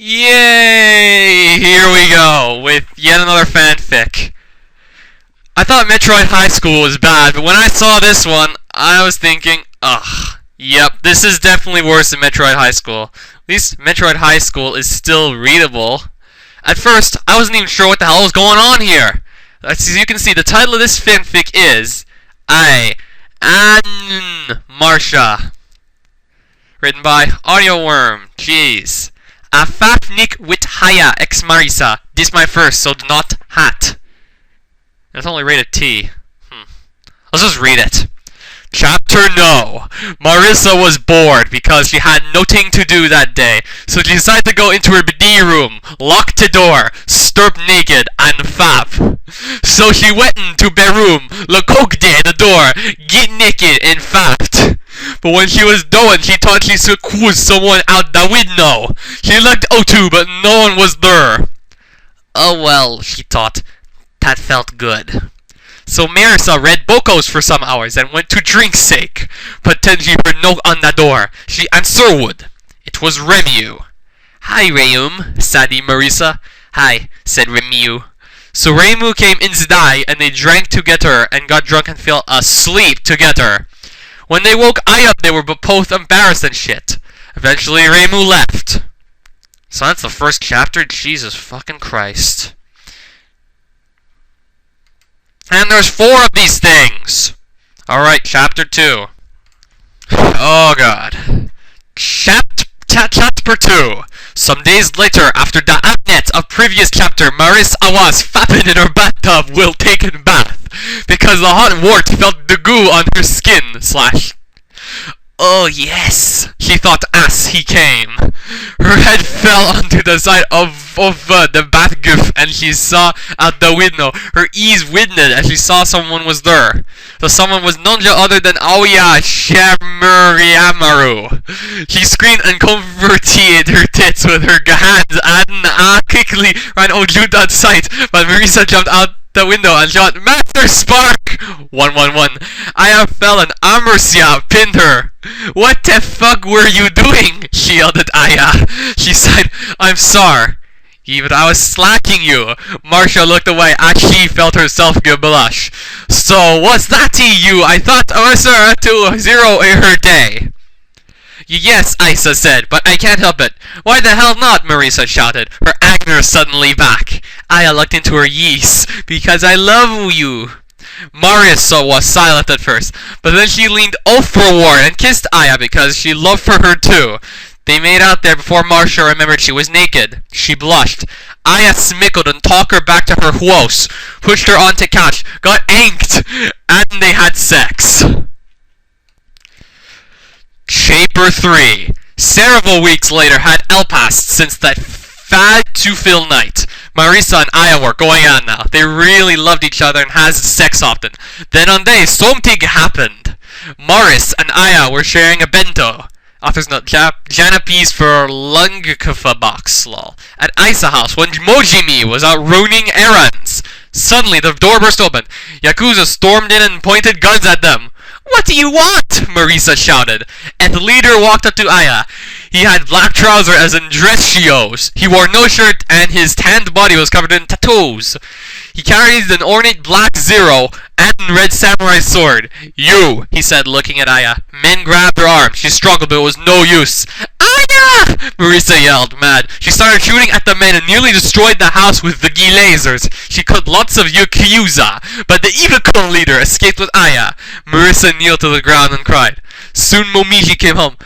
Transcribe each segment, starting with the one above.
Yay! Here we go, with yet another fanfic. I thought Metroid High School was bad, but when I saw this one, I was thinking, ugh, yep, this is definitely worse than Metroid High School. At least Metroid High School is still readable. At first, I wasn't even sure what the hell was going on here. As you can see, the title of this fanfic is Aya and Marsia. Written by Audio Worm. Jeez. A fanfic with Aya and Marisa. This my first, so do not hat. It's only rated T. Let's just read it. Chapter No. Marisa was bored because she had nothing to do that day, so she decided to go into her biddy room, lock the door, strip naked, and fap. So she went into her room, looked the door, get naked, and fapped. But when she was done, she thought she saw someone out the window. She looked out too, but no one was there. Oh well, she thought. That felt good. So Marisa read Bokos for some hours and went to drink's sake. But then she heard a knock on the door. She answered. It was Remu. Hi, Remu, said Marisa. Hi, said Remu. So Remu came inside and they drank together and got drunk and fell asleep together. When they woke Aya up, they were both embarrassed and shit. Eventually, Remu left. So that's the first chapter? Jesus fucking Christ. And there's 4 of these things! Alright, chapter 2. Oh god. Chapter 2. Some days later, after the update of previous chapter, Marisa was fapping in her bathtub while taking bath, because the hot water felt the goo on her skin, Oh yes, she thought as he came. Her head fell onto the side of the bath goof and she saw out the window. Her ears widened as she saw someone was there. The someone was none other than Aoya Shamuriamaru. She screamed and converted her tits with her hands and quickly ran outside, but Marisa jumped out the window and shot Master Spark 111. Aya fell and Marsia pinned her. What the fuck were you doing? She yelled at Aya. She sighed, I'm sorry. But I was slacking you. Marsia looked away as she felt herself give blush. So what's that to you? I thought Marisa to 0 in her day. Yes, Isa said, but I can't help it. Why the hell not? Marisa shouted, her anger suddenly back. Aya looked into her yeast. Because I love you. Marisa was silent at first, but then she leaned forward and kissed Aya because she loved for her too. They made out there before Marsia remembered she was naked. She blushed. Aya smickled and talked her back to her house, pushed her onto couch, got anked, and they had sex. Chapter 3. Several weeks later had passed since that fad to fill night. Marisa and Aya were going on now. They really loved each other and had sex often. Then one day, something happened. Maris and Aya were sharing a bento. Author's note, Japanese for Lungkafa box, lol. At Isa house when Mojimi was out running errands. Suddenly, the door burst open. Yakuza stormed in and pointed guns at them. What do you want? Marisa shouted. And the leader walked up to Aya. He had black trousers as in dress shios. He wore no shirt and his tanned body was covered in tattoos. He carried an ornate black zero and red samurai sword. You, he said, looking at Aya. Men grabbed her arm. She struggled, but it was no use. Aya! Marisa yelled, mad. She started shooting at the men and nearly destroyed the house with the gi lasers. She cut lots of Yakuza, but the evil cult leader escaped with Aya. Marisa kneeled to the ground and cried. Soon Momiji came home.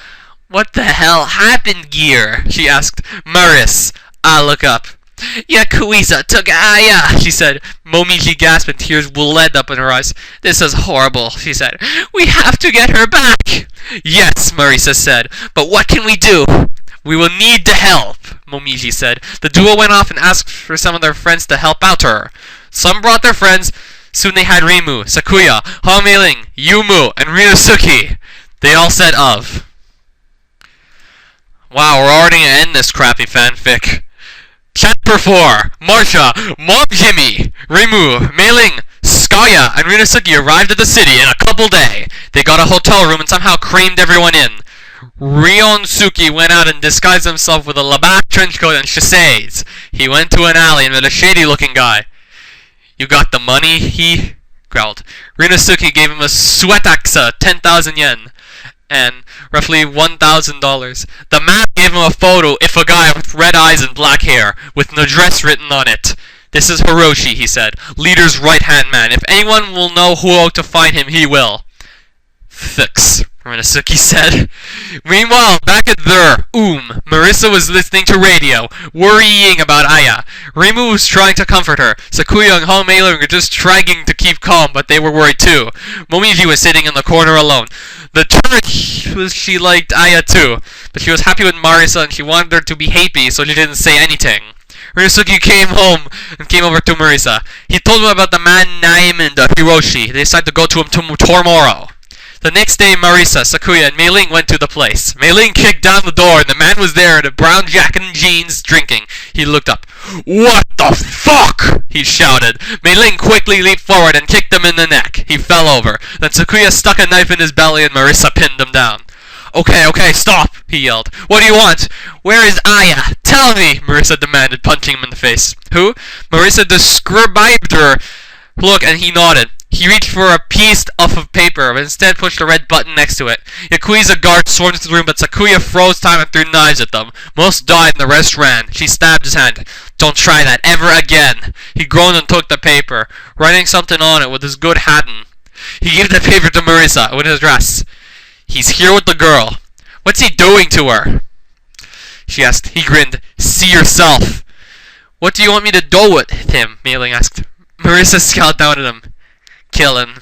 What the hell happened, Gear? She asked. Maris. Look up. Yakuza took Aya, she said. Momiji gasped and tears welled up in her eyes. This is horrible, she said. We have to get her back. Yes, Marisa said. But what can we do? We will need the help, Momiji said. The duo went off and asked for some of their friends to help out her. Some brought their friends. Soon they had Reimu, Sakuya, Homeiling, Yumu, and Ryusuke. They all said of. Wow, we're already gonna end this crappy fanfic. Chapter 4. Marsia, Mom Jimmy, Reimu, Mei-ling, Skaya, and Ryusuke arrived at the city in a couple days. They got a hotel room and somehow crammed everyone in. Ryonsuke went out and disguised himself with a labatt trench coat and chassés. He went to an alley and met a shady-looking guy. You got the money? He growled. Ryonsuke gave him a suetaxa, 10,000 yen, and roughly $1,000. The man gave him a photo of a guy with red eyes and black hair, with an address written on it. This is Hiroshi, he said, leader's right-hand man. If anyone will know who to find him, he will. Fix, Ryonsuke said. Meanwhile, back at there, Marisa was listening to radio, worrying about Aya. Rimu was trying to comfort her. Sakuya and Homeiling were just trying to keep calm, but they were worried too. Momiji was sitting in the corner alone. The truth was she liked Aya too, but she was happy with Marisa and she wanted her to be happy, so she didn't say anything. Ryonsuke came home and came over to Marisa. He told him about the man named Hiroshi. They decided to go to him tomorrow. The next day, Marisa, Sakuya, and Mei-ling went to the place. Mei-ling kicked down the door, and the man was there in a brown jacket and jeans, drinking. He looked up. "What the fuck?" he shouted. Mei-ling quickly leaped forward and kicked him in the neck. He fell over. Then Sakuya stuck a knife in his belly, and Marisa pinned him down. Okay, stop, he yelled. What do you want? Where is Aya? Tell me, Marisa demanded, punching him in the face. Who? Marisa described her. Look, and he nodded. He reached for a piece of paper, but instead pushed a red button next to it. Yakuza guards swarmed into the room, but Sakuya froze time and threw knives at them. Most died and the rest ran. She stabbed his hand. Don't try that ever again. He groaned and took the paper, writing something on it with his good hand. He gave the paper to Marisa with his address. He's here with the girl. What's he doing to her? She asked. He grinned. See yourself. What do you want me to do with him? Mei-ling asked. Marisa scowled down at him. Kill him.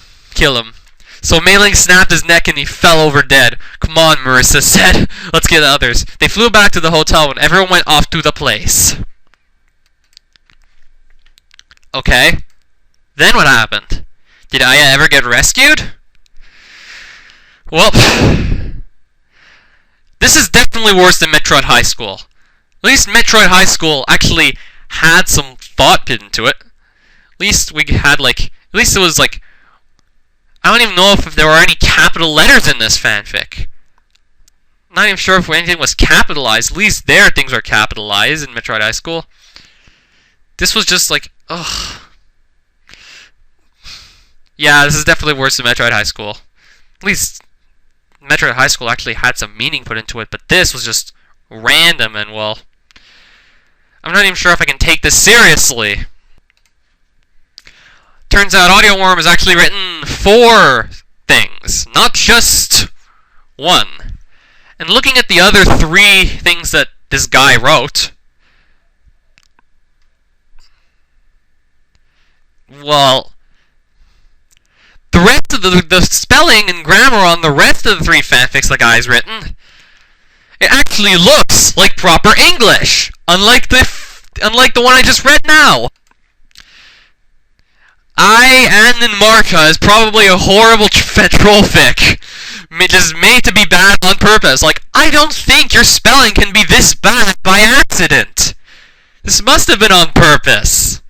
So Mei-ling snapped his neck and he fell over dead. Come on, Marisa said. Let's get the others. They flew back to the hotel and everyone went off to the place. Okay. Then what happened? Did Aya ever get rescued? Well, this is definitely worse than Metroid High School. At least Metroid High School actually had some thought put into it. At least we had at least it was I don't even know if there were any capital letters in this fanfic. I'm not even sure if anything was capitalized. At least there things were capitalized in Metroid High School. This was just ugh. Yeah, this is definitely worse than Metroid High School. At least Metroid High School actually had some meaning put into it, but this was just random and, well, I'm not even sure if I can take this seriously. Turns out Audio Worm has actually written 4 things, not just 1. And looking at the other 3 things that this guy wrote, well, the rest of the spelling and grammar on the rest of the 3 fanfics the guy's written, it actually looks like proper English, unlike the one I just read now. Aya and Marisa is probably a horrible trollfic, just made to be bad on purpose. I don't think your spelling can be this bad by accident. This must have been on purpose.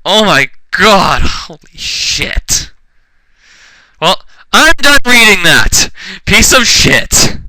Oh my god, holy shit. Well, I'm done reading that. Piece of shit.